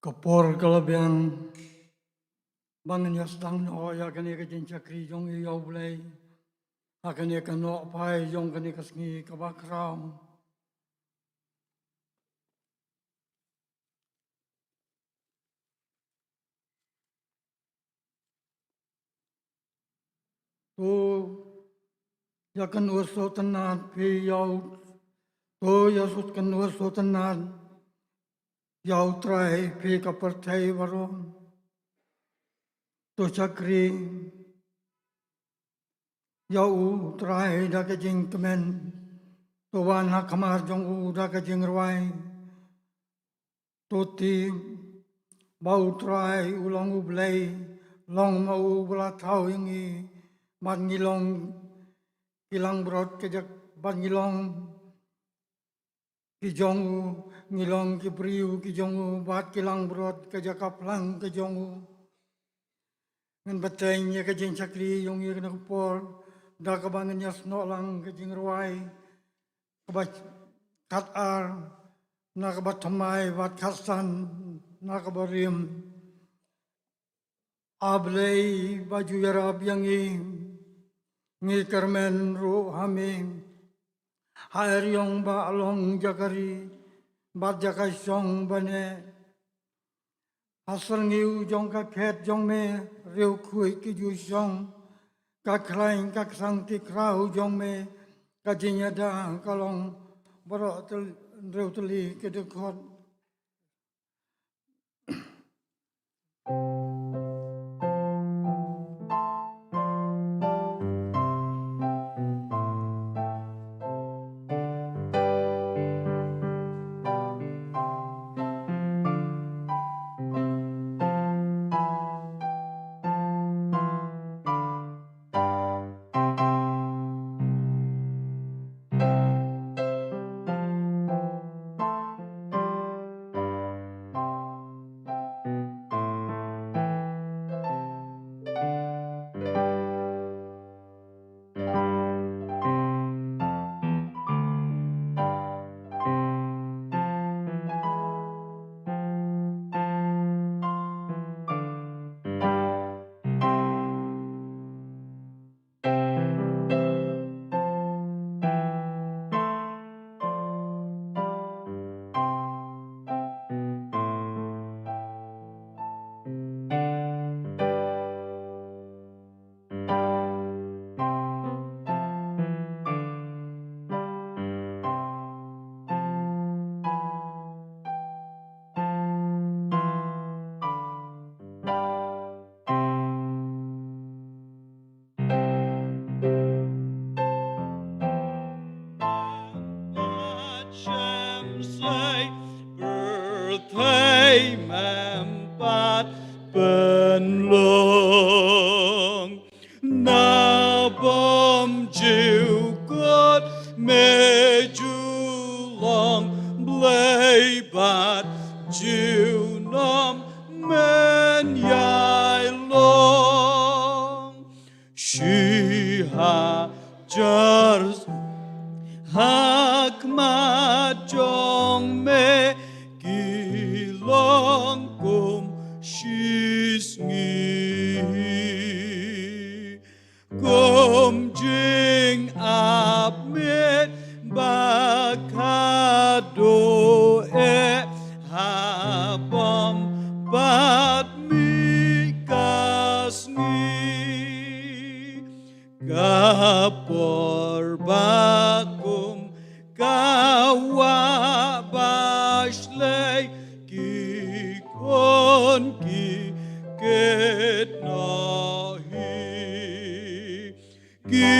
Kapor kalabian bangan ya sedang no ya kani ka cakri jong i yau blai akani ka no pai jong kani ka sngi ka bakrau tu ya kan urso tenan pi yau tu ya sut kan urso tenan yau trai pi ka pertai warom tu cakri yau trai da ka jing kemen tu wan ha kamar jong u da ka jing ruai tu ti bau trai ulang u blai long mau bula thau yang i ban ngilong kilang brot ke jak ban ngilong ki jong u ngilong ki priu ki jong u bat kilang brot ke jak kaplang ke jong u ngan bateng ye ke jing chakri yong ye na por da ka bangan yas no lang ke jing ruai ka bat kat ar na ka bat thamai bat khasan na ka barim ablei baju yarab yang i ngi kermen ru hami hair yong ba along jakari bat jakai song bane asal ngiu jong ka khet jong me reu khui ki ju song ka klain ka sang ti krau jong me ka jinya da kalong baro tel reu teli ke de khot Birthday mempat penlong na bom jiu kot me julong blay bat jiu nom men yai long she ha jars hak ma jong me kilong kum shisngi kum jing ap mit bakado e habom bat mi kasni kapor bakum kawa bashlei ki kon ki ket nahi ki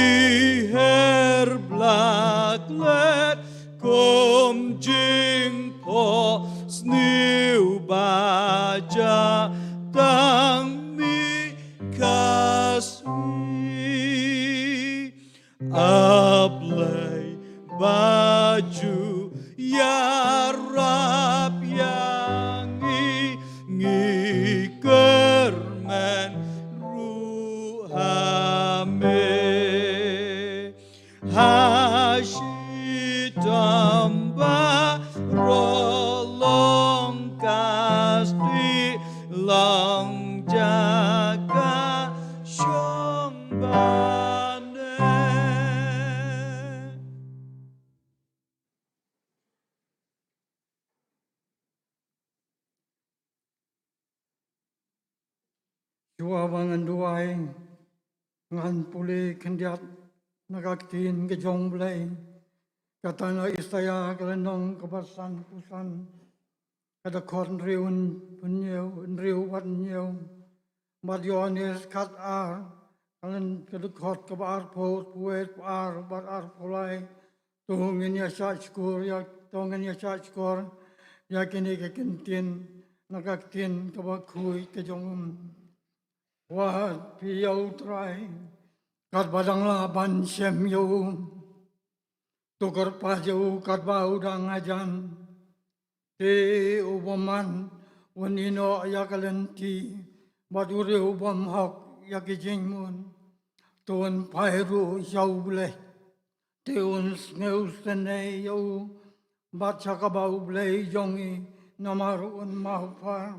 her blaklet kom jing po sniu baja tang mi kasni ablay baju yarap yang ngi kermen ruhame hashitamba rolong kas pasti lang jaga syong bane. Jua bangan duai, ngan puli kendiat nagaktin ke jong belai, katana istaya kelenong kebasan pusan, kada kon riun punyau, riu wat nyau, madionis kat ar, kalen kada kot kebar pot, puet ar, bat ar pulai, tuhungin ya syakor, ya tuhungin ya syakor, ya kini ke kentin, nagaktin kebakui ke jong Wat piau trai, kat badanglah ban sem yau, tukar pajau kat bau dang ajan, te ubaman wanino ya kalenti, badure ubam hok ya kijingmun, tuan pairu yau bleh, te un sneu sene yau, bat sakabau bleh jongi, namaru un mahupar.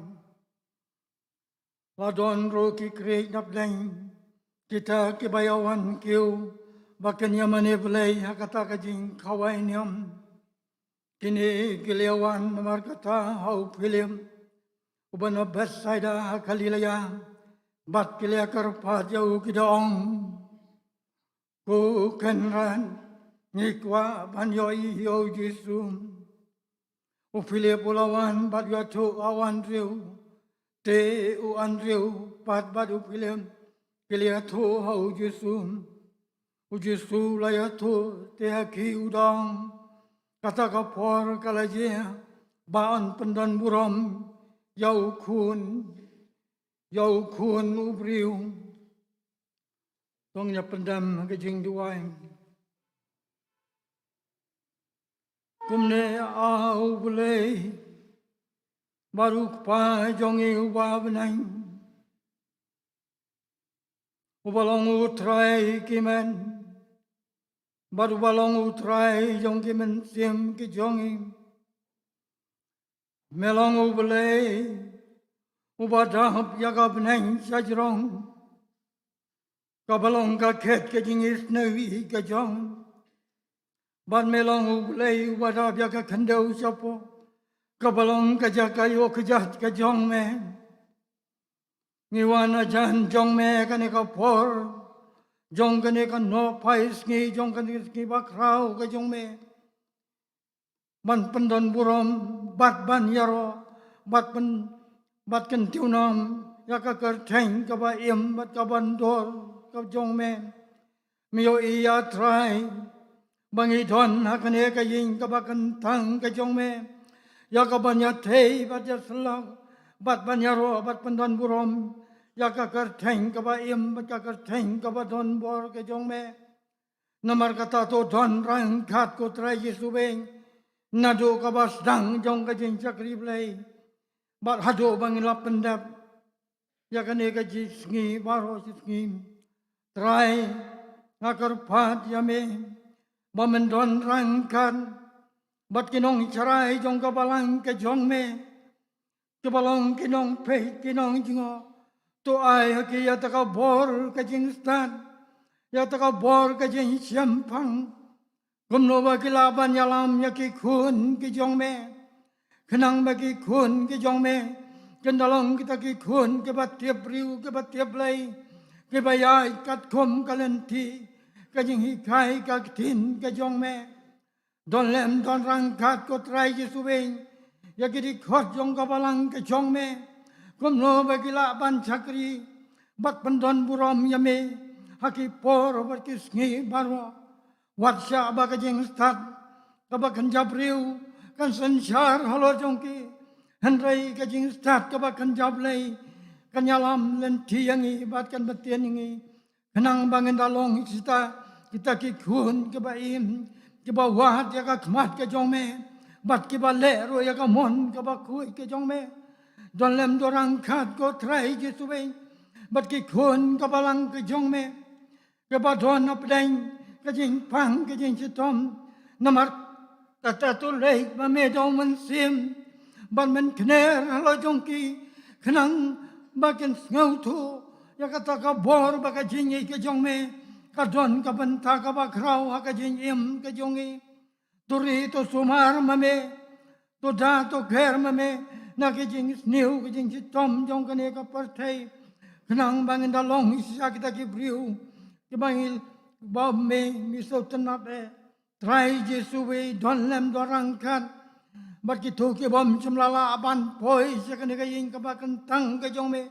Ladon roki krek nap leng, kita kebayawan kiu, bahkan yamane belai hakata kajing kawai niam. Kini giliawan namar kata hau film, ubana besaida kalilaya, bat kilia karpa jauh kidaong. Ku kenran, ngikwa banyoi yau jisum. Upile pulawan bat yatu awan riu, te u andriu pat badu pilem kilia tu hau Jesu laya tu te haki udang kata kapor kalajia baan pendan buram yau kun ubriu tongnya pendam kejing duai kumne au bulei baru pa jongi uba benang, ubalong utrai kimen, baru balong utrai jong kimen sim ki jongi, melong ubelai, ubadahap yaga benang sajrong, kabalong kaket ke jingis newi ke jong, ban melong ubelai ubadahap yaga kendau siapa. Kabalong kajak kayo kajat kajong me, ngiwana jan jong me kani kapor, jong kani kan no pais ngi jong kani bakrau kajong me, ban pendon burom bat ban yaro, bat kan tiunam yaka kerteng kaba im bat kaban dor kajong me, mio iya try, bangi don hakane kajing kaba kentang kajong me. Yaka banyak teh baca selang, bat banyak roh, bat pendon burom, yaka kerteng kaba im, yaka kerteng kaba don bor ke jong me. Namar kata to don rangkat ko trai Yesu beng, nado kaba sedang jong ke jeng cakri belai, bat hado bangilap pendap, yaka nega jisngi baro jisngi, trai ngakar pat yame, bamendon rangkat. Bat kinong carai jong kabalang ke jong me, kabalang kinong pe kinong jingo, to ai haki yata ka bor ke jing stan, yata ka bor ke jing siampang, gumno bagi laban yalam yaki kun ke jong me, kenang bagi kun ke jong me, kendalong kita ki kun ke bat tiap riu ke bat tiap lay, ke bayai kat kom kalenti, ke jing hikai kaktin ke jong me. Don lem don rangkat ko trai Yesu beng, ya kiri khot jong kabalang ke jong me, kumno bagi laban cakri, bat pendon burom yame, haki por bat kisngi barwa, wat sya baka jeng stat, kabakan jabriu, kan sensyar halo jongki, hendrai ke jeng stat kabakan jablay, kan yalam lenti yangi, bat kan betian yangi, kenang bangen dalong kita kikun kebaim, kiba wahat ya ka khmat ke jong me, bat kiba lero ya ka mon kiba kui ke jong me, don lem dorang khat ko trai Yesu beng, bat ki khun kabalang ke jong me, kiba don apdeng ke jing pang ke jing chitom, namar kata tu lei ba me dong men sim, ban men kner lo jongki khnang bakin ngau thu ya kata ka bor ba ka jingi ke jong me ka don ka ban ta ka ba krau ha ka jing im ke jongi turi to sumar mame to da to ger mame na ke jing sniu ke jing si tom jong ka ne ka parthai khnang bangin da long isa kita ki briu ke bangil ba me mi so tan be trai jesu we don lem do rang kan bat ki thu ki bom chumlala ban poi se ka ne ka yin ka ba kan tang ka jong me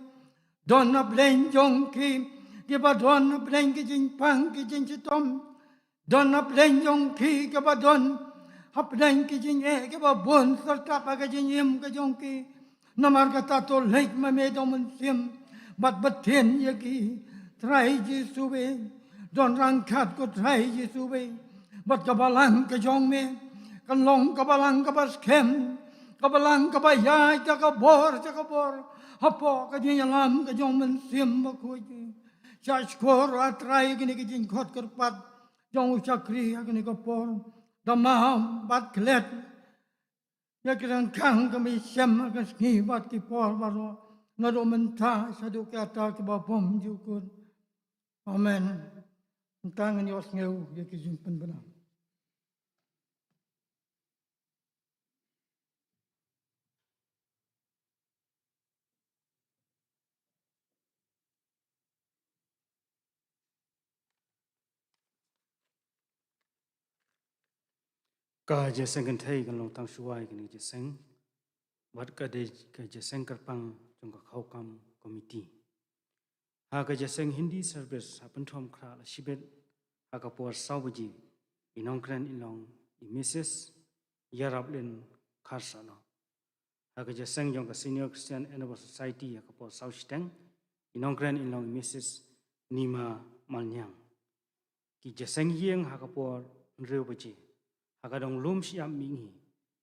don na blen jong ki ki ba don na blen ki jing pang ki jing si tom don na blen jong ki ki ba don ha blen ki jing e ki ba bon serta pa ka jing im ka jong ki namar ka ta to lek ma me dong mun sim bat bat thiên ye ki trai jesu we don rang khat ko trai jesu we bat ka balang ka jong me kan long ka balang ka bas kem ka balang ka ba ya ka bor hapo ka jing lam ka jong mun sim ba ko ji cha skor atrai ki ni ki jing khot kar pat jong chakri ha ki ni ko por damam bat klet ya kiran kang kami sem ka ski bat ki por baro na do menta sa do ka ta ki ba bom ju kun amen tangan yos ngeu ya ki jing pen bana Ka jeseng kan thei kan long tang shuai kan jeseng wat ka de ka jeseng karpang jong ka khau kam committee ha ka jeseng hindi service hapan thom khra la shibet ha ka por sauji inong kran ilong I Mrs. Yarab len kharsano ha ka jeseng jong ka senior Christian Endeavor Society ha ka por sau steng inong kran ilong Mrs. Nima Malnyang ki jeseng yeng ha ka por reu baji Agadong lum siam mingi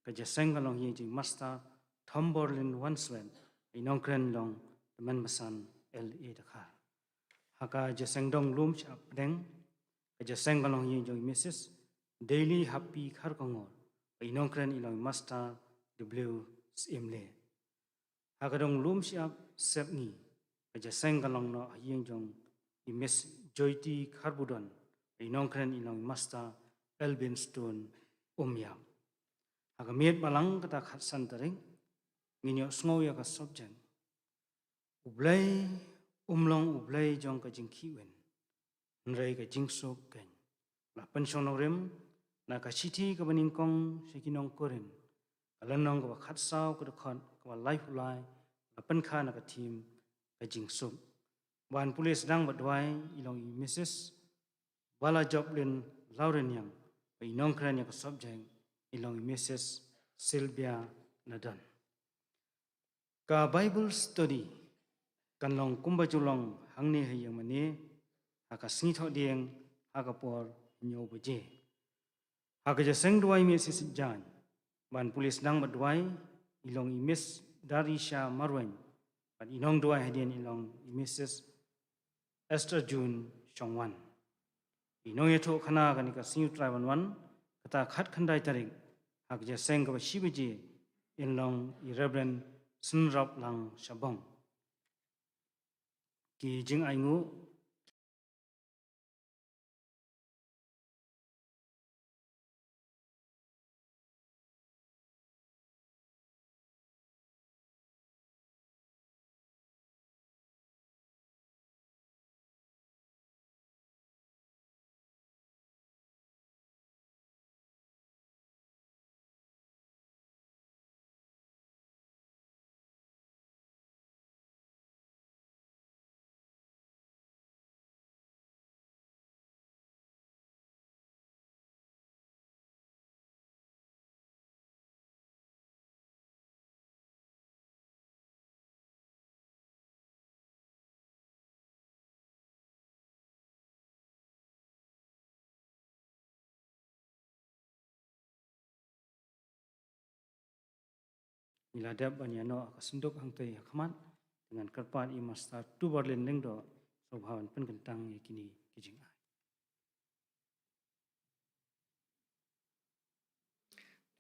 ka jeseng kalong hi jing master Thomborlin Wanswen inong kren long teman masan LA Dakar haka jeseng dong lum siap deng ka jeseng kalong hi jong Mrs. Daily Happy Kharkongor inong kren ilong master W Simle haka dong lum siap sepni ka jeseng kalong no hi jong Miss Joyti Kharbudon inong kren ilong master Elvin Stone Umyam. Agamit malang kata khatsan taring nginyo sngow ya ka subject. Ublay umlong ublay jong ka jing kiwen. Nray ka jing sok ken. La pension rim na ka chiti ka baningkong sikinong korin. Kalanong ka khatsaw ka dakon ka life ulay la penkha na ka team ka jing sok. Wan pulis dang badway ilong Mrs. Bala Joplin Lauren yang inong kran ya ka subject ilong Mrs. Sylvia Nadan. Ka Bible study kan long kumba julong hangni hayang mani haka singi tho dieng haka por nyo baje. Haka jaseng duai Mrs. Jan ban pulis nang badwai ilong Miss Darisha Marwan ban inong duai hadian ilong Mrs. Esther June Chongwan. Inong yato khana kanika sinyu triban wan kata khat khandai tarik hak jaseng ka shibaji inlong Reverend Sunrap lang Shabong ki jing aingu miladab banyano akasunduk hangtai hakmat dengan kerpan I master tu Berlin lengdo sobhawan penkentang yakini kijing ai.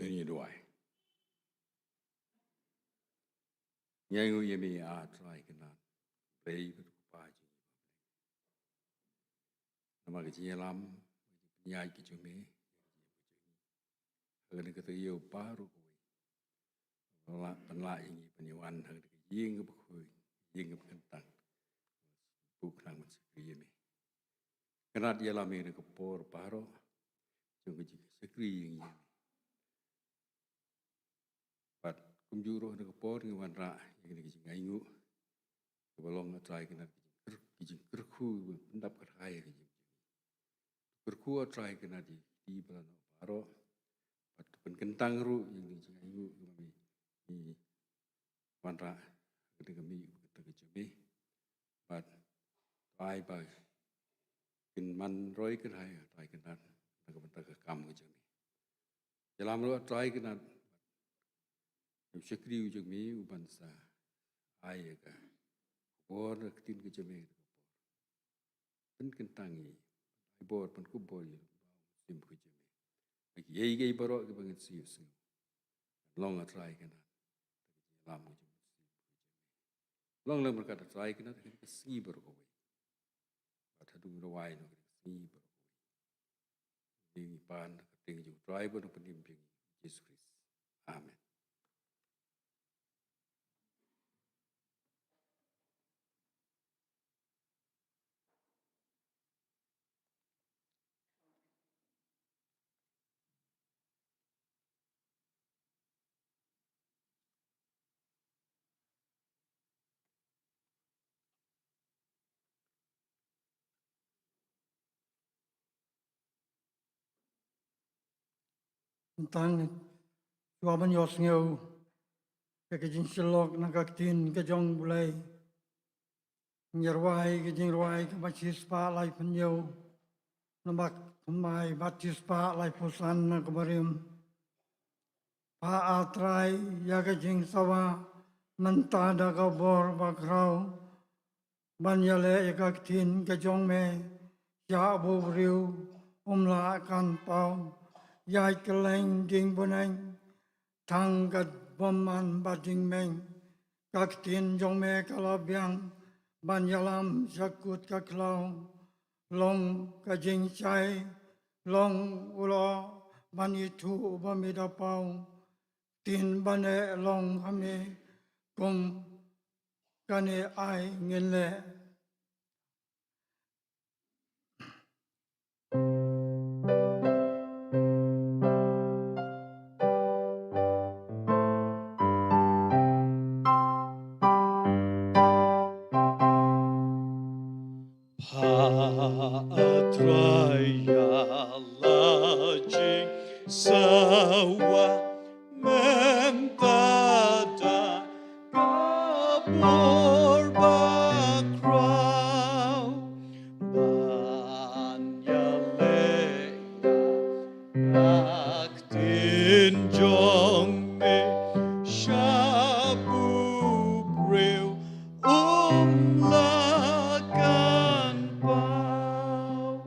Then you do I. Nyangu yemi a try kena pray berkupaji. Nama kecil lam nyai kecumi. Agar kita iyo baru kui. Penla ini penyuan agar ying berkui ying berkentang. Bukan masuk yemi. Karena dia lam ini kepor baru. Junggu jika sekri yang yemi. But kumjuro na kepor ng wanra yang ni kijing aingu. Kebalong atray kena kijing kerku pendap kerhaya kijing. Kerku atray kena di belan baro. But penkentang ru yang ni kijing aingu kami wanra ketika kami kijing. But ay ba kin man roy kerhaya atray kena nagbentak kam kijing. Jalam ru atray kena Sekri ujung mi ubansa ayah bor ketin kejame pen kentangi bor pen kubor sim kejame lagi yai borok ke banget sius long atrai kena lam kejame long lam berkata try kena ke si borok pada dung rawai no si borok ini pan keting ju try borok penimpin Yesus Kristus. Amin. Tentang Tuaban yos ngeu kejing selok nagaktin kejong bulai nyerwai kejing ruai ke bacis pa lai penyau nambak kemai bacis pa lai pusan na kemarim pa atrai ya kejing sawa mentada kabor bakrau banyale yakaktin kejong me ya bu riu umla kan pau yai keleng ding buneng tangkat boman bading meng kaktin jong me kalabiang banyalam sakut kaklau long kajing chai long ulo banitu bamidapau tin bane long hame kum kane ai ngele Atraya lajing sawa mentada kabur bakrau banyalenya kaktin jong me shabu bril lakan pau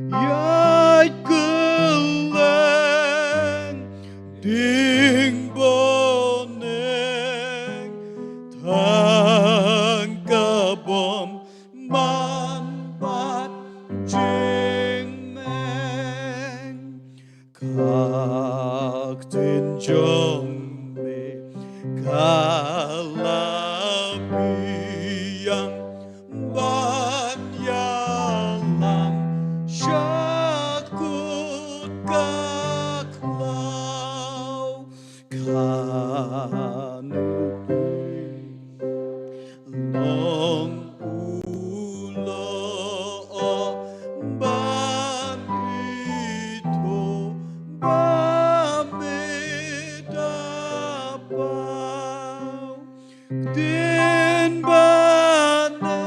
yai keleng ding boneng tangkabom man bat jing meng kaktin jong me kalabiang banyalam syakut kaklau kanukui long ulo ban itu bamidapau din bane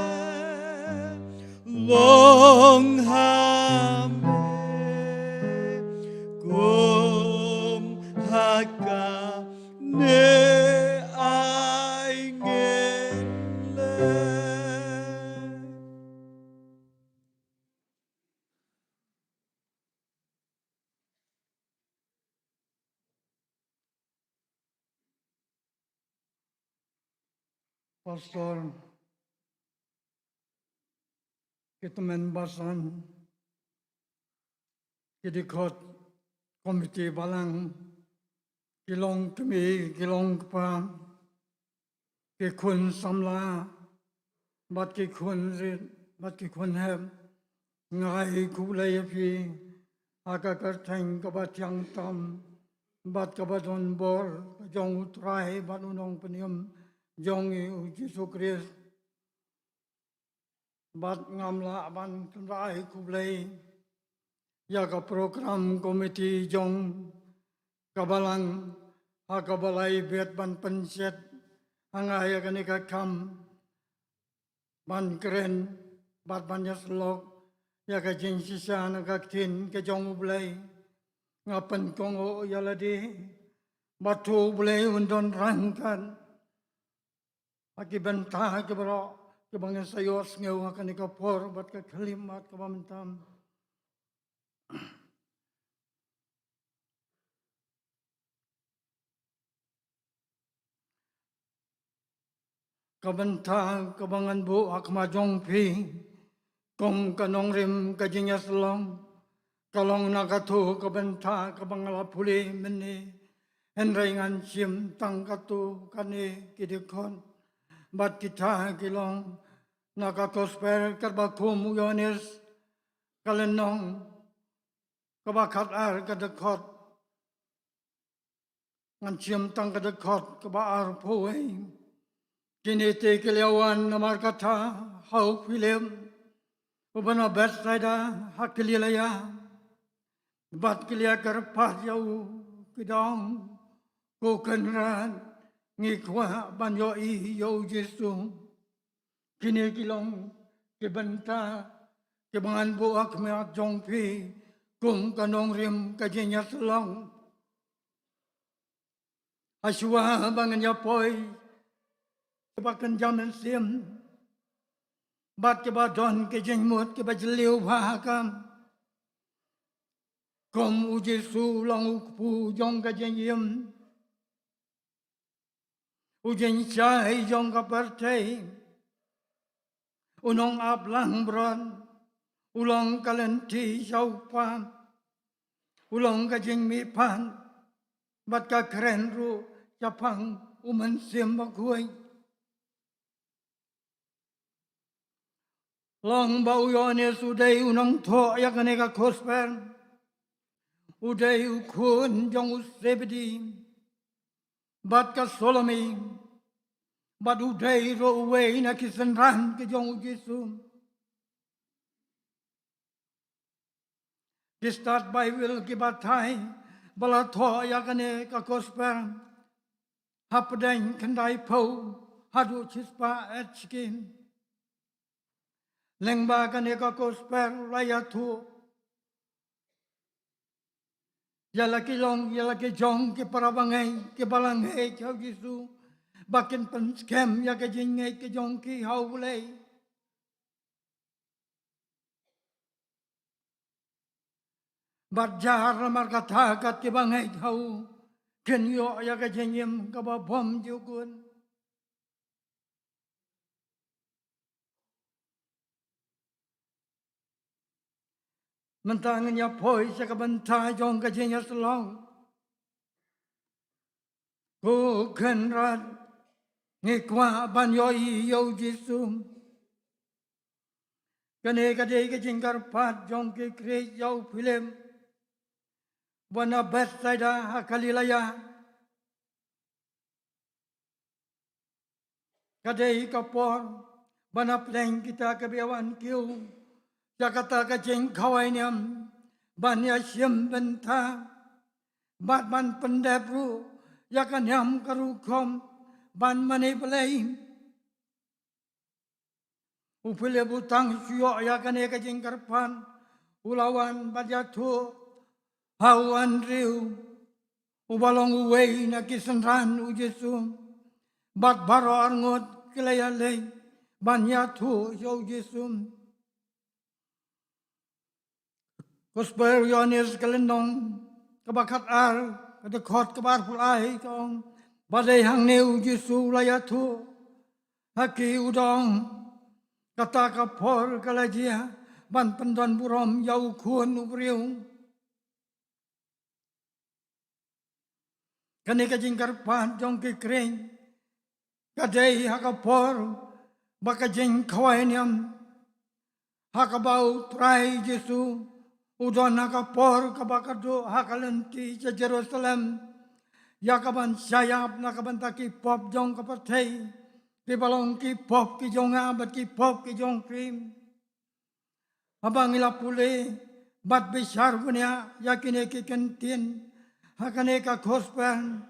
long hame kum haka ne ai ngele. Pastor Kitamen Basan Kidikot Komite Balang Kilong Kemi Kilong Kpa Kikun Samla Bat Kikun Rit Bat Kikun Heb Ngai Kulay Pi Akakarteng Kabatyang Tam Bat Kabadon Bor Jong Utrai Bat Unong Penium Jong Jesu Christ Bat Ngamla Ban Rai Kublai Yaga Program Komite Jong Kabalang Hakabalai Bet Ban Penset Angaya Kanika Kam Ban Keren Bat Ban Yaslok Yaga Jin Sisa Nagaktin Kajong Ublai Ngapan Kongo Yaladi Batu Ublai Undon Rangkan Akiban Taha Kebro Kebangan Sayos Ngeu Kanika Por Bat Kalimat Kabamantam Kabanta kabangan bu akmajong pi kong kanong rim kajinyas long kalong nakatu kabanta kabangala puli meni enraingan sim tangkatu kani kidikon bat kita kilong nakakosper karbakum yonis kalenong kabakat ar kadekot ngan sim tang kadekot kabaar puway Kiniti kiliawan namar kata hau film ubana bersaida hakililaya bat kilia karpat yau kidong ko kenran ngikwa banyo I yau Yesu kini kilong kibenta kibangan buak meat jongpi kung kanong rim kajinya selong aswa bangan yapoy Kebakan jaman sim, bat kebadon kejengmut kebajeliu bahakam, kom ujisu long ukpu jong kejengim, ujeng cai jong kapartai, unong ablang bron, ulong kalenti jaupan, ulong kejeng mipan, bat kakeren ru japang umen sim bakuai. Long bau yones udai unang to ya kaneka kosper udai ukun jong usebedi bat ka solomi bat udai ro uwe na kisenran ke jong Yesu di start Bible ki batai bala to ya kaneka kosper hapdain kendai pau hadu chispa etchkin Lengba kaneka kosper layatu Yala kilong yala ke jong ke parabangai ke balangai ke Yesu bakin penskem ya ke jingai ke jong ki haulei Badjar markata kat ke bangai hau kenyo ya ke jengim ke babom jukun Mentangnya poi sa kabanta jong kajenya selong. Ku kenrat ngikwa banyo iyo Yesu. Kane kade kajengkar pat jong ke kre yau film. Wana Bethsaida hakalilaya. Kade kapor bana pleng kita kebiawan kiu. Jakarta kajeng kawai niam banya siam benta bat ban pendebru yakan yam karukom ban mani pelai upile butang syok yakan kajeng karpan ulawan bajatu hawan riu ubalong uwei nakisenran ujesu bat baro arngot kilayalei banyatu yo Yesu Kosper yonis kalendong kabakat ar kadekot kabar pulai kong badai hang neu Yesu layatu haki udong kata kapor kalajia ban pendon burom yau kun ubriu kani kajingkar pan jong ki kring kadai hakapor bakajing kawainiam hakabau trai Jesu udon hakapor kabakado hakalenti sa Jerusalem yakaban sayap nakaban taki pop jong kapatay ki balong ki pop ki jong abat ki pop ki jong krim abang ilapule bat besar punya yakine ki kentin hakane ka khospan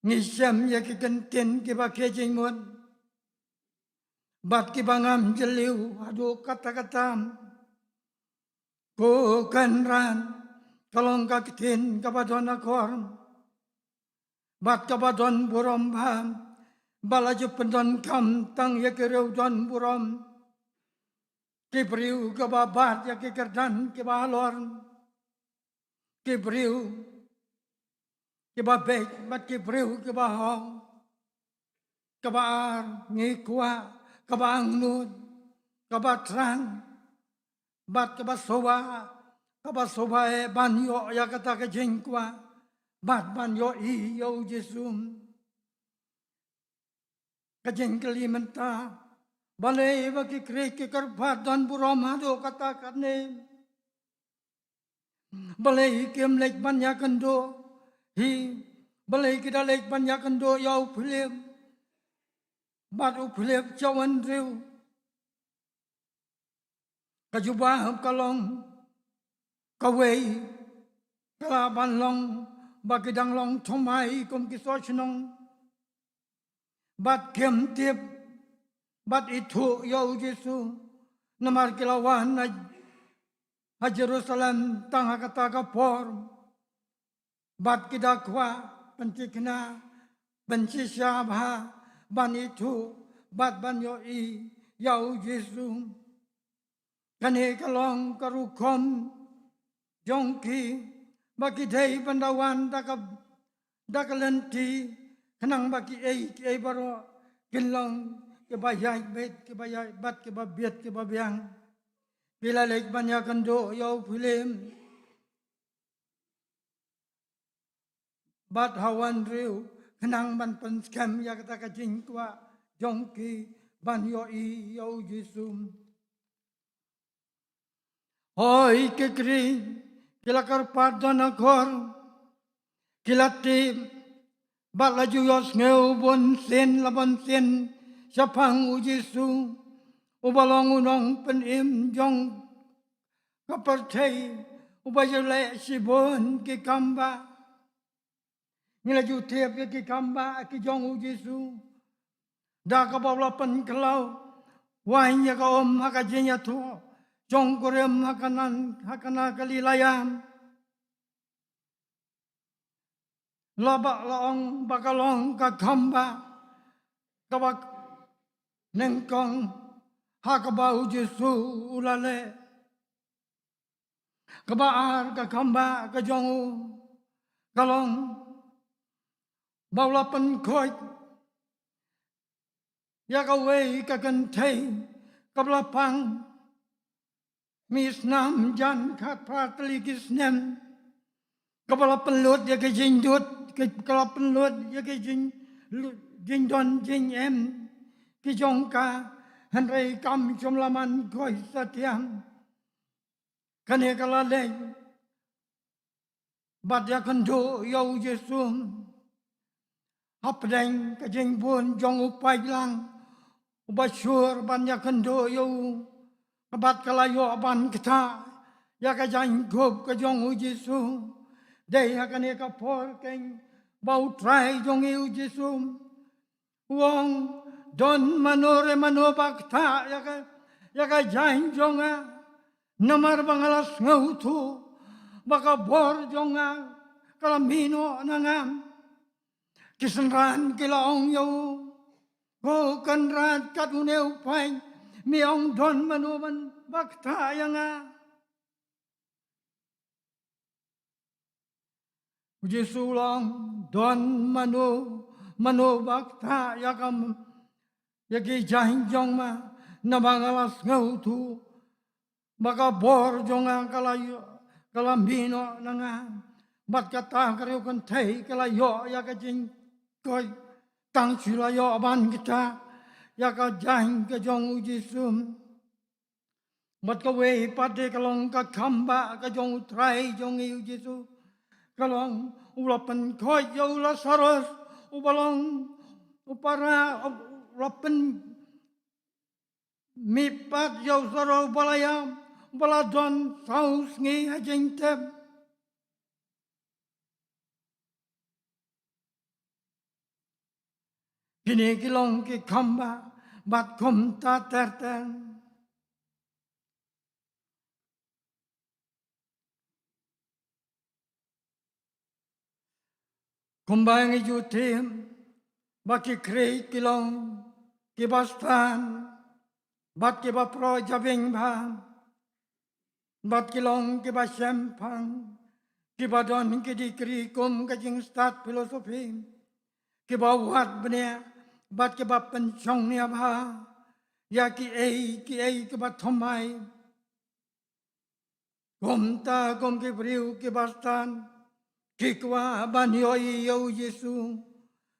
ngisem yaki kentin ki bakejing mon bat ki bangam jeliu adu kata-kata ko kanran kalong kakitin kabadon akor bat kabadon burom bam balaju pendon kam tang yakireu don burom kibriu kababat yakikerdan kibalor kibriu kibabek bat kibriu kibahong kabaar ngikwa kabaangnud kabatran bat kabasoba kabasoba banyo yakata kajengkwa bat banyo iyo Jesum kajengkali menta balai bagi kreki karbat dan buramado kata kane balai kemlek banyak endo hi balai kita lek banyak endo yau film batu film cawan riu kajubah kalong kawai kalaban long bagidang long thomai kum kisochnong bat kem tip bat itu yau Jesu namar kilawan na Jerusalem tangha kata kapor bat kidakwa pentikna benci syabha ban itu bat banyo i yau Jesu kane kalong karukom jongki bagi dei pandawan dakalenti kenang bagi ei baro kilong kebayai bet kebayai bat kebabiat kebabiang bila lek banyak kendo yau film bat hawan riu kenang ban penskam ya kata kajing kwa jongki ban yo i yau Jesum hoi kekri kila karpadan akor kilati bat laju yos ngeu bon sen laban sen siapang u Jesu ubalong unong penim jong kapertay ubayale sibon ki kamba ngilaju tiap ki kamba ki jong u Jesu da ka bawla pen kelau wahnya ka om hakajenya tu jong korem hakana kalilayam laba laong bakalong ka kamba kabak nengkong hakabau Jesu ulale kabaar ka kamba ka jongu kalong bawla pen khoi ya ka wei ka kentei kablapang misnam jan khat pratli kisnem kabala pelut ya ke jindut kala pelut ya ke jindon jing em ki jongka hanrei kam jomlaman koi satiam kane kala le bat ya kendo yau Jesu hapdeng ka jing bun jong upai lang ubashur ban ya kendo yau bat kala yo ban kita ya ka jang gop ka jong u Jesu dei hakane ka por keng bau trai jong u Jesu wong don manore manobakta ya ka jang jonga namar bangalas ngautu baka bor jonga kalamino nangam kisenran kilaong yo ko kanrat katune upai miong don manoman bakta yanga Jesu long don mano bakta yakam Yagi jahin jong ma namangalas ngau tu maka bor jonga kalambino nanga bat kata karyo kan thei kalayo ya ka jing koi tang chula yo ban kita ya ka jahin ka jong ujisum bat ka we pade kalong ka khamba ka jong utrai jong ujisu kalong ulapan koi yo ula saros ubalong upara ulapan mipat yo saro balayam baladon saus ngi hajing tem kini kilong ki khamba bat kom ta terten kumbang ijutim baki krei kilong kibastan bat kiba pro jabing bam bat kilong kiba sempang kiba don kidikri kum kajing stat filosofi kiba wat benia bat kiba penchong nia ba ya ki ei kiba thomai gomta gom ki briu kibastan kikwa banyoi yo Yesu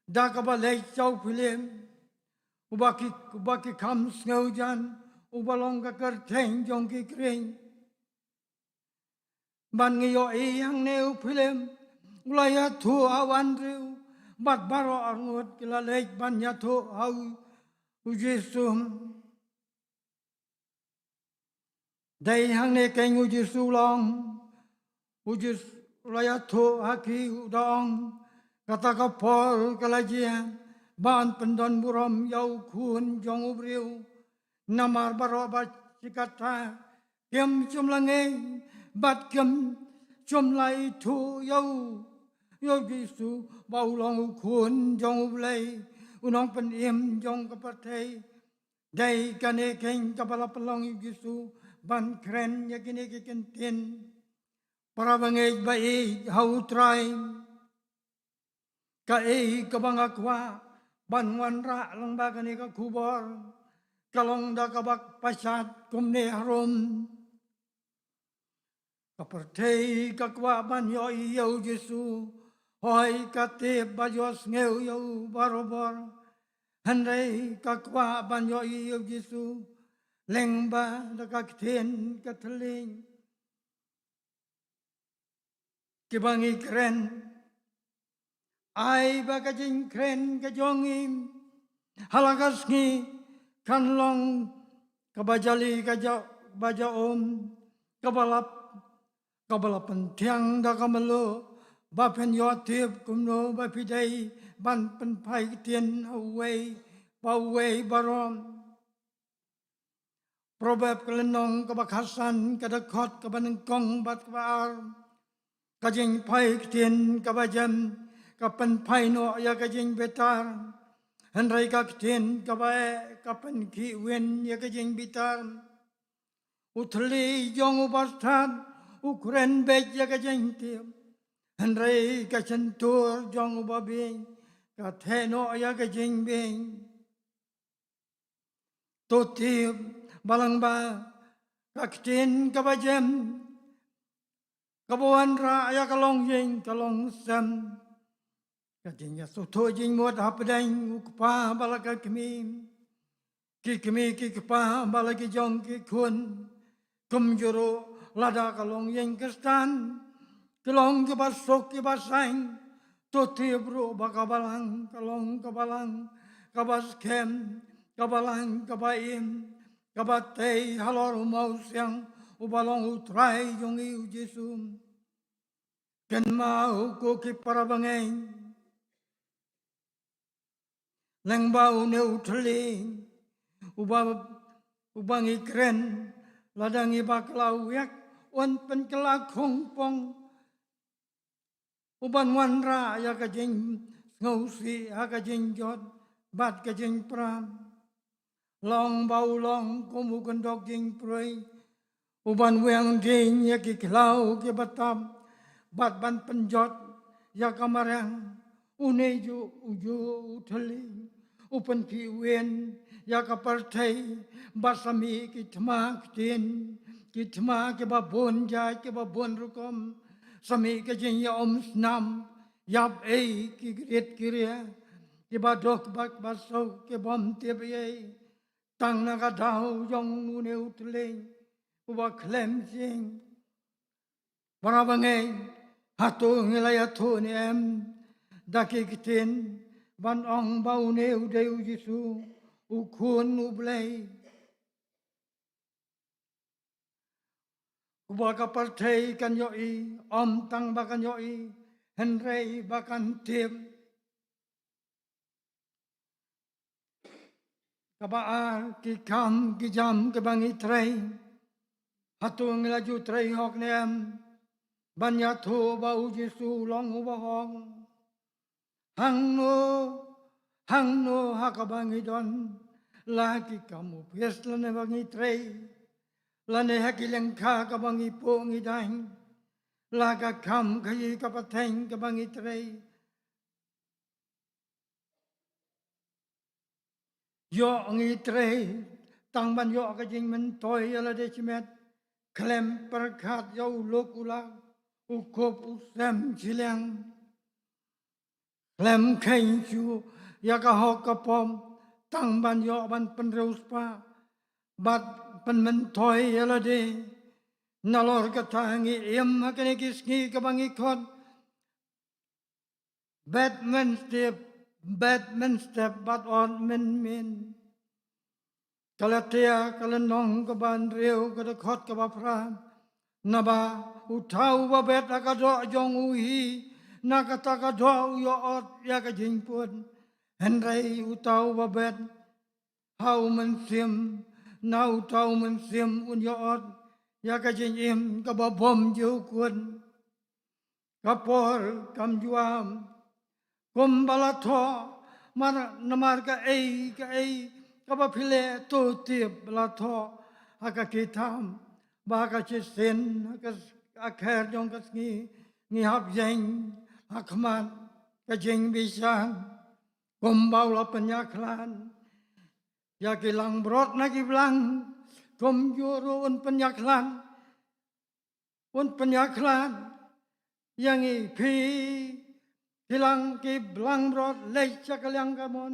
dakaba lei chau philim ubaki kam snaujan ubalong ka kerteng jong ki kring ban ngiyo yang neu philim ulaya thu awan riu bat baro arngot kila lei ban ya thu au Yesu dai hang ne keng Yesu long Yesu ulaya thu haki udong kata ka pol kalajian ban pendon buram yau kun jong ubriu namar baroba sikata kem chumlange bat kem chumlai thu yau Yesu baulong kun jong ublai unong pen im jong kapatei dai kane ken kapala pelong Yesu ban kren yakine kentin para bangej bai hau trai ka kabangakwa banwan ra lang ba kani ka kubor kalong da kabak pasat kumne harum kapertei kakwa ban yo yo Yesu hoi kate bajos ngeu yo barobor handai kakwa ban yo yo Yesu lengba da kakten katling kibangi kren ai ba ka jing kren ka jongim halakas ngi kanlong kabajali ka baja om kabalap tiang da kamalo ba pen yotip kumno ba pidai ban pen pai tien away barom probab kelenong kabakasan kadakot kabanengkong bat kabar kajing pai tien kabajam kapan pai no ya kajing betar handrai kakten kabae kapan ki wen ya kajing bitar utli jong ubastan ukren bet ya kajing tim handrai kacentur jong ubabi kateno ya kajing beng totip balang ba kakten kabajam kabuan ra ya kalong jing kalong sam kajing ya soto jing muat hapadang ukpa balaka kemi kikpa balaki jong ki kun kumjuro lada kalong jing kestan kalong ke basok ke basang toti bro bakabalang kalong kabalang kabas kem kabalang kabaim kabatei halor mau siang ubalong utrai jong iu Yesu ken mau ko ki parabangeng lengbau neu tling ubangi kren ladangi baklau yak on pen kelak hongpong uban wanra ya kajing ngausi ha kajing jot bat kajing pram long bau long kumu kendok jing proi uban weng ding ya ki klau ki batam bat ban penjot ya kamarang uneju uju uteli upan pi wen ya ka parthai basami ki thma tin ki thma ke ba bon ja ke ba bon rukom sami ke jin ya om snam yap ei ki gret kiria ke ba dok bak ba so ke bom te be tang na ka dau yong nu ne utleng ba klem jing bara bangai hatu ngilaya thu ni em daki kitin ban ong bau ne udeu jisu ukun ublei ubaka parthei kan yoi om tang bakan yoi henrei bakan tim kabaa ki kam ki jam ke bangi trei hatu ngilaju trei hok nem banya thu bau jisu long uba hong hang no hakabangi don lagi kamu pes lane bangi trei lane hakileng kha kabangi po ngi dang laga kam khayi kapateng kabangi trei yo ngi trei tang ban yo ka jing men toy ala de chimet klem perkhat yo lokula ukop usem chileng lem khain chu ya ka hok ka pom tang ban yo ban pen reus pa bat pen men toy ala de nalor ka tangi em ha kene kisngi ka bangi khot Batman step but on men kalatea kalanong ka ban reu ka da khot ka ba pra naba utau ba bet ka do jong uhi nakata ka do yo ot ya ka jing pun henrei utau ba bet hau man sim na utau man sim un yo ot ya ka jing im ka ba bom ju kun kapor kam juam kumbalato mar namar ka ei kaba phile to tip balato aka kitam ba ka chisen aka akher jong ka ngi hab jeng akman ka jeng bisan kumbau la penyaklan ya kilang brot na kiblang kum juro un penyaklan yang pi Pilang ki blang brot lei chakalyang kamon.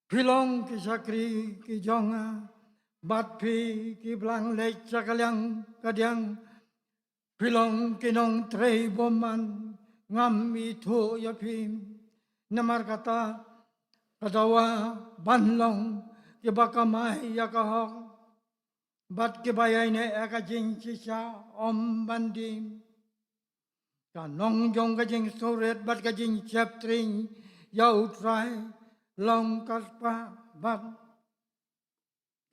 Pilong ki sakri ki jonga. Bat pi ki blang lei chakalyang kadyang. Pilong ki nong trei boman. Ngam itu ya pim. Namar kata kadawa banlong ki bakamai ya kahong. Bat ki bayai ne aka jing sisa om bandim. Kanong jong kajing soret bat kajing chaptring yau trai long kaspa bat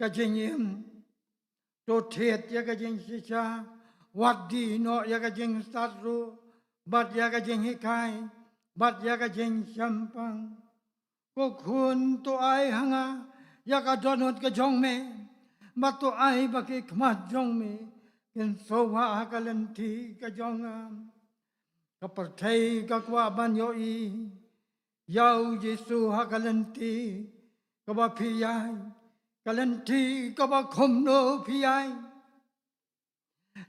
kajing im to thiet ya kajing sisa wat di no ya kajing satru bat ya kajing hikai bat ya kajing sampang ko khun to ai hanga ya ka donot ka jong me bat to ai ba ki khmat jong me ken sowa kalanti ka jongam kaparthai kakwa ban yoi yau Yesu hakalanti kaba piyai kalanti kaba khomno piyai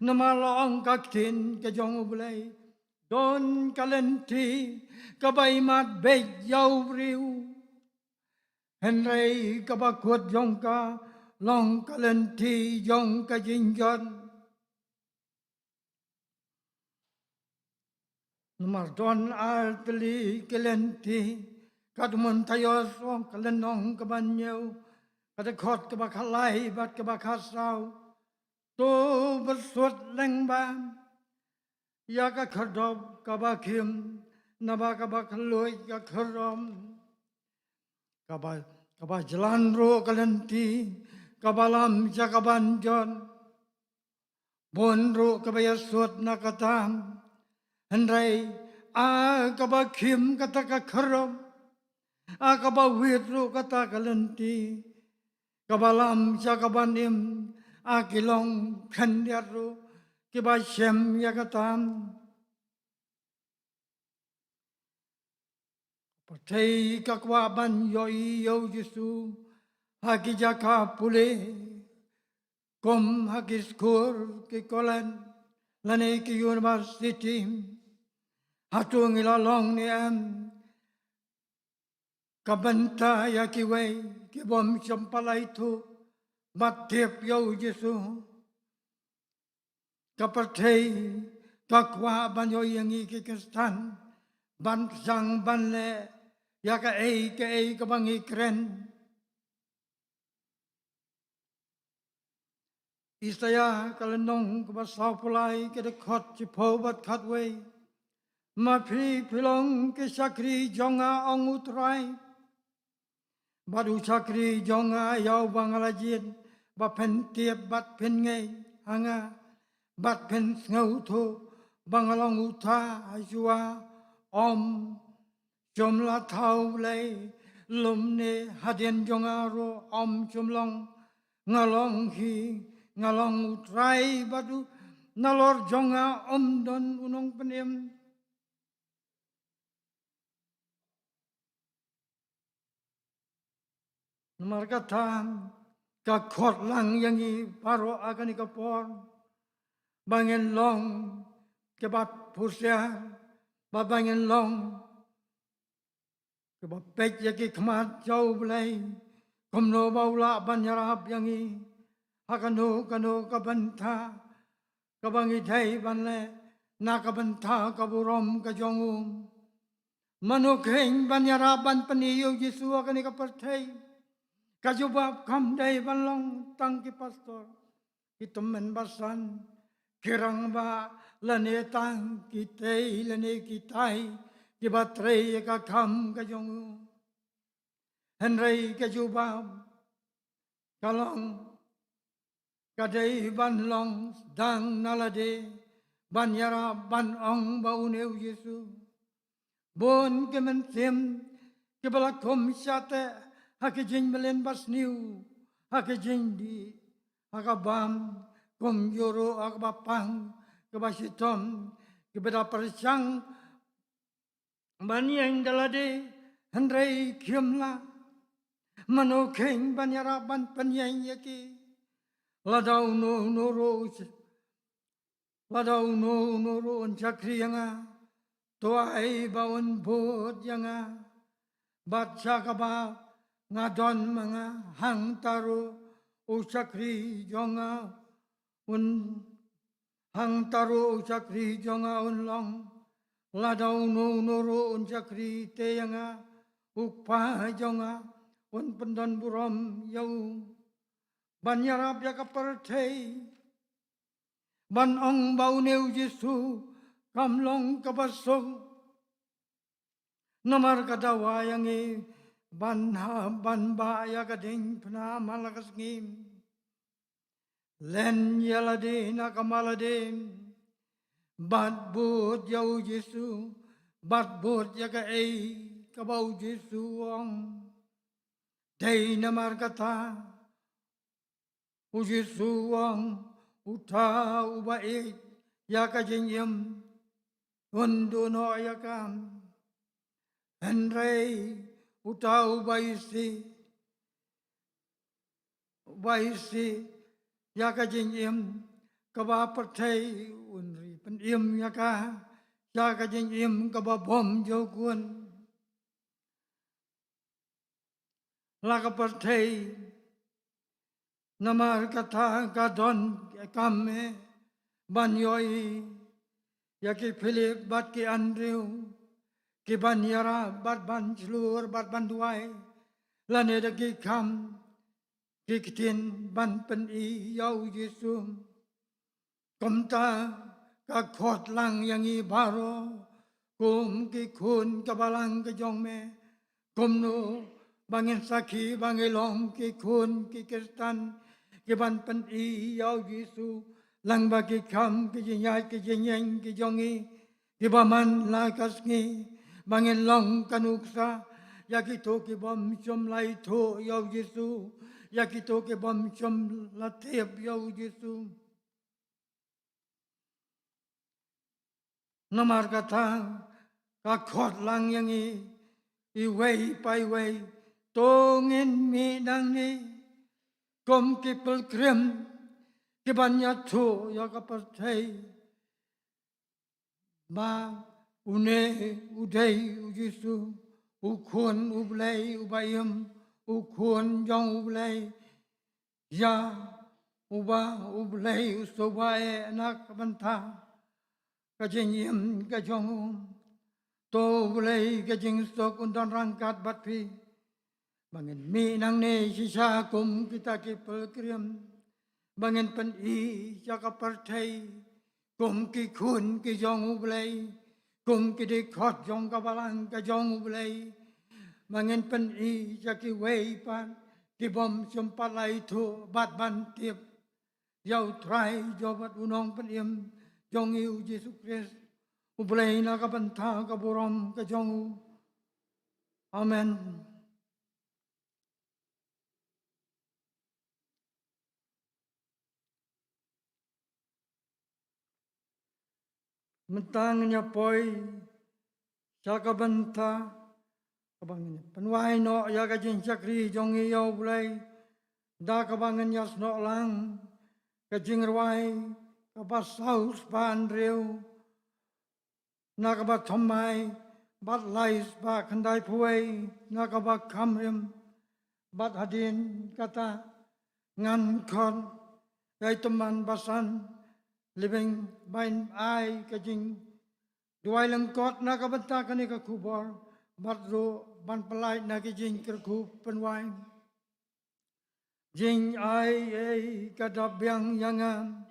namalong kaktin kajong ublay don kalanti kabay mat beg yau riu henrei kaba kuat yong ka long kalanti yong ka jinjon Mardon arteli kelenti kadmun tayos ong kalenong kabanyau kada khot ka bakhalai bat ka bakhasau to bersut lengban ya ka khadob ka bakhim naba ka bakhloi ka kharom ka ba jalan ro kalenti ka balam jakabanjon bon ro ka bayasut nakatam Henrei kaba kim kata ka kharam kaba witru kata kalenti kabalam jakabanim akilong khandiaru kiba shem yakatam Percaya kakwaban yoi yo Yesu haki jaka pule kom haki skor ke kolan lane ke university hatung ilalong ni am kabanta ya kiway kibom sampalay tu matip yo Yesu kapatay kakwaban yoi yang ikikistan ban sang ban le ya ka ei kabang ikren Isaya kalenong kabasa pulai ke dekot cipobat katway mapri pilong ke sakri jonga ong utrai badu sakri jonga yau bangalajin bapen tiap bat pen ngay hanga bat pen ngau tu bangalong uta ajua om jomla thau lay lum ne hadien jonga ro om jomlong ngalong hi ngalong utrai badu nalor jonga om don unong penem nomor kata kakot lang yang i paro akan ikapor bangin long kebab pusya babangin long kebab pek yaki kemat jauh belai komno baula banyarap yang i hakano kano kabanta kabangi thai banle nakabanta kaburom kajongum manukeng banyaraban peniyo Yesu akan ikaperthai kajubab kamdai banlong tangki pastor itemen basan kirang ba lane tang kitei lane kitai kibatrei kakam kajongum henrei kajubab kalong kadai ban long dang nalade ban yara ban ong bauneu Yesu bon kemen tem kebalakom syate hakijing melen basniu hakijing di hakabam kom yoro akbapang kebasitom kebeda persang baniang dalade hendrei kiamla manokeng ban yara ban penyang yaki Ladau no on chakri yanga toai baon bod yanga bat chakaba ngadon manga hang taru o chakri jonga un hang taru o chakri jonga un long ladau no on chakri te yanga ukpa jonga un pendon burom yau banyarap ya kaperthai ban ong bauneu Yesu kamlong kabasong namar kadawa yang e banha banba ya kading pna malakas ngim len yalade nakamalade bat bot yau Yesu bat bot ya ka ei kabau Yesu ong dei namar kata Yesu wang uta ubaik ya kajenyem undo no yakam Henrei uta ubaisi ya kajenyem kaba pertai unri peniem yaka ya kajenyem kaba bom jogun laka pertai namar kata kadon kame banyoi yaki Philip bat ki Andrew ki banyara bat ban celur bat ban duai lane daki kam ki kitin ban pen i yau Yesu komta ka khot lang yang i baro kum ki kun kabalang ke jong me kumno bangin sakhi bangilong ki kun ki kristan Kiban pen i yau Yesu lang bagi kam ki jinyai ki jinyeng ki jongi kibaman lakas ngi bangin long kanuksa yakito ki bom chom lai tho yau Yesu yakito ki bom chom latep yau Yesu namar kata ka khot lang yang i iway pa iway, tongin mi nang ni, kom ki pilgrim, ki banyato ya kapatay, ma une uday ujisu, ukun ublay ubayim, ukun jong ublay, ya uba ublay usobae anak banta, kajinyim kajong to ublay kajing stok undan rangkat batpi, bangin mi nang ne sisa kum kita ki pilgrim, bangin pen i jaka partai, kum ki kun ki jong ublay, kum ki di khot jong kabalang ka jong ublay, bangin pen i jaki wei pan, ki bom sempat lai tu bat ban tiap, yau trai jobat unong pen im, jong iu Yesus Kristus, ublay na kabanta kaburom ka jong. Amen. Mentangnya poi, jaka banta, kabangnya penwai no ya kajin cakri jong iyo bulai, da kabangnya snok lang, kajing rwai, kapas saus pan reu, na kabat thomai, bat lais ba kandai puai, na kabat kamrim, bat hadin kata ngan kon, kai teman basan, living bain ai kajing duai lengkot na kabenta kani ka kubor batro ban pelai na kajing kerku penwai jing ai kadab yang yangan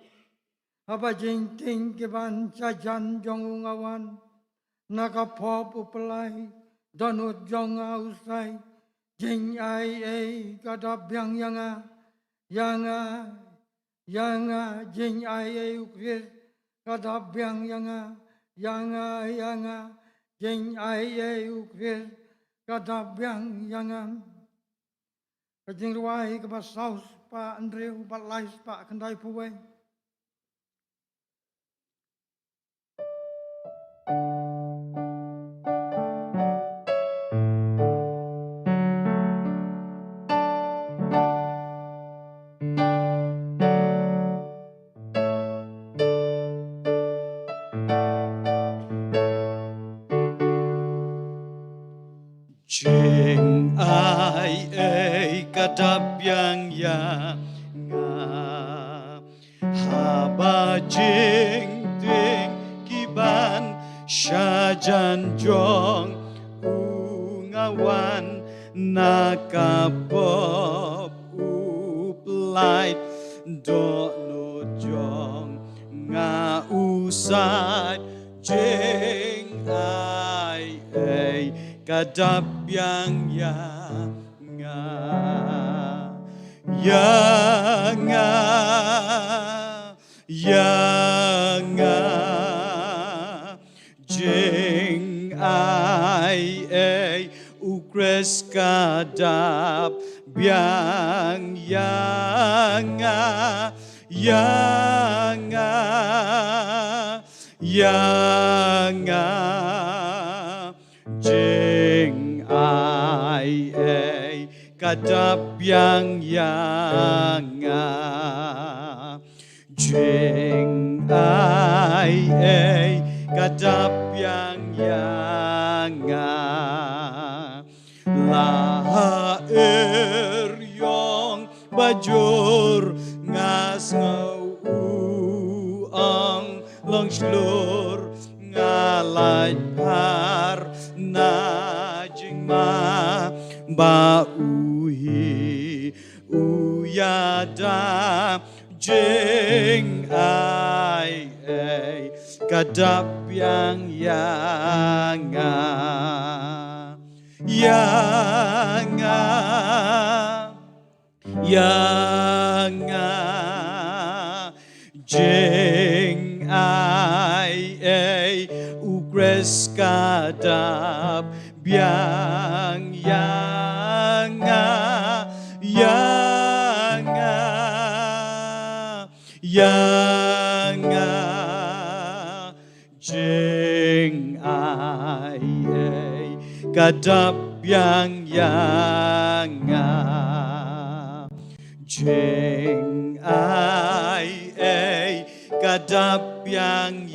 apa jing ting ke ban sajan jong ngawan na ka pop upelai donut jong ausai jing ai kadab yang yanga jing ai ukris kadab yang yanga jing ai ukris kadab yang yanga kajing ruai ke saus pa Andreu pa lais pa kendai puwe Jing ai kadab yang haba jing ting kiban syajan jong ungawan nakapop uplait do no jong nga usai jing ai kadab yang jing ai ukres kadab yang jing ai kadab yang jing ai kadab yang la yong bajur ngas ngau ang long slur ngalai par na jing ma ba uhi uyada jing ai kadab yang jing ai ukres kadab biang jing ai kadab biang yang jing ai kadap yang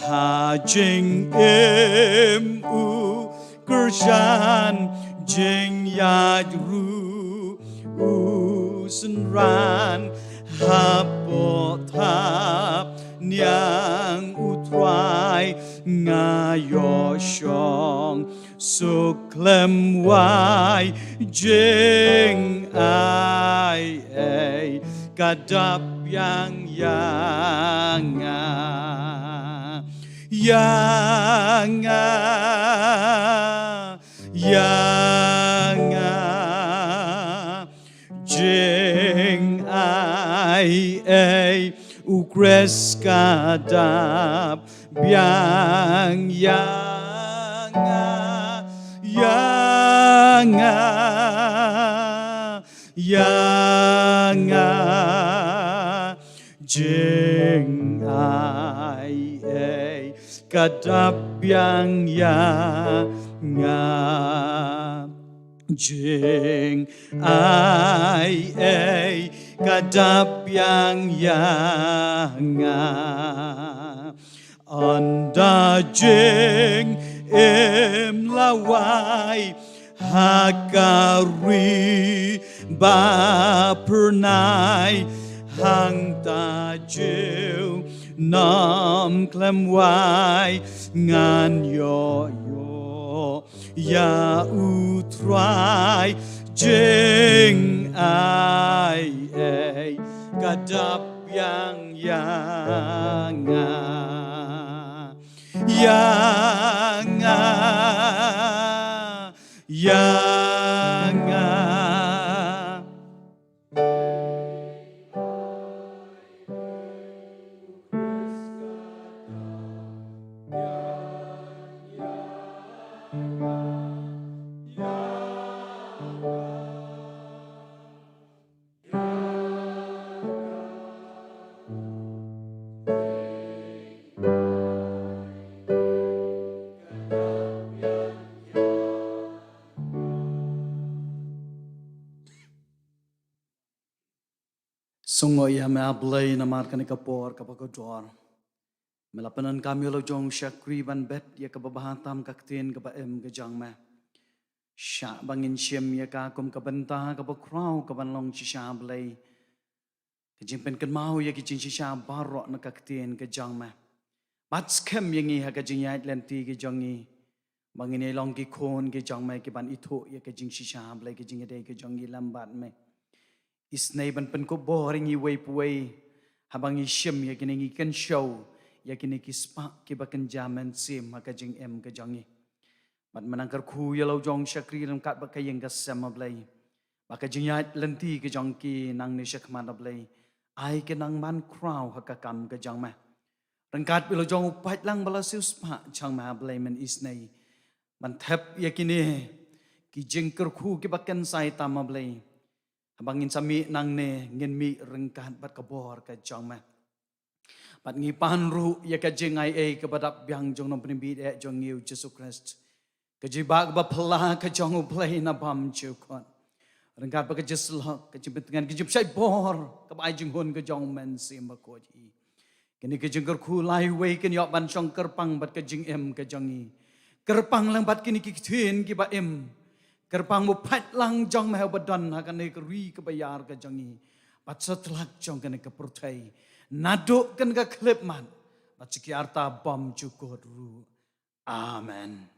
ha jing u kershan jing yad ru usen ran hapot hap niang utrai ngayo shong suklem wai jing ai kadap yang jing ai ukres kadap biang jing ai kadap biang jing ai kadap yang anda jing lawai hakari ba pernai hang tajiu nam klem wai ngan yo ya utrai jing ai kadap yang Sungo ya me ablay na markan kapor kapagodor. Melapanan kami lo jong syakri ban bet ya kababahatam kaktin kabaem kajang me. Syak bangin syem ya kakum kabenta kabakrau kabanlong shisha ablay. Kajimpen kan mau ya kijing shisha barok na kaktin kajang me. Bats kem yangi ha kajing yait lenti kajangi. Bangin ya long kikon kajang me kiban itu ya kajing shisha ablay kajing ya day kajangi lambat me. Isnay ban pen ko boring i way puway habang isyem ya kini ikan show ya kini kispa kibakan jaman sim hakajing em kajangi bat manangkar ku ya lau jong syakri lam kat bakayeng kasam ablay bakajing yat lenti kajang ki nang ni syakman ablay ai kenang man kraw hakakam kajang ma rangkat bilo jong upat lang bala siuspa chang ma ablay man isnay man thep ya kini kijing kerku kibakan sai tam ablay abangin sami nang ne ngin mi rengkat bat kabor ka jong ma bat ngi panru ya ka jing ai ka badap biang jong nom penimbi de jong yu Jesus Christ ka jibak ba pala ka jong play na bam chukon rengkat ba ka jeslo ka jibet ngan ka jib sai bor ka bai jing hon ka jong men sim ba ko ji kini ka jing ku lai we ken yok ban chong kerpang bat ka jing em ka jong i kerpang lang bat kini ki thien ki ba em kerpang mu pat lang jong mahal badan hakan ne keri kebayar ke jangi pat setelak jong kene ke pertai naduk kan ke klip man bat arta bom cukur ru amen.